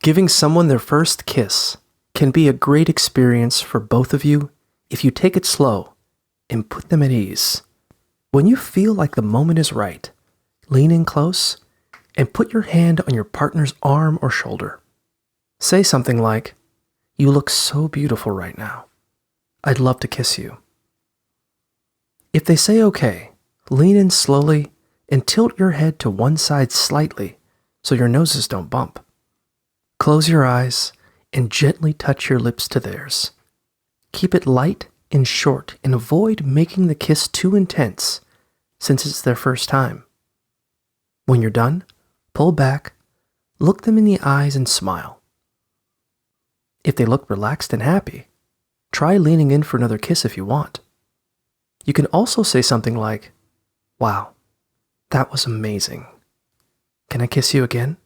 Giving someone their first kiss can be a great experience for both of you if you take it slow and put them at ease. When you feel like the moment is right, lean in close and put your hand on your partner's arm or shoulder. Say something like, "You look so beautiful right now. I'd love to kiss you." If they say okay, lean in slowly and tilt your head to one side slightly so your noses don't bump. Close your eyes and gently touch your lips to theirs. Keep it light and short and avoid making the kiss too intense since it's their first time. When you're done, pull back, look them in the eyes and smile. If they look relaxed and happy, try leaning in for another kiss if you want. You can also say something like, "Wow, that was amazing. Can I kiss you again?"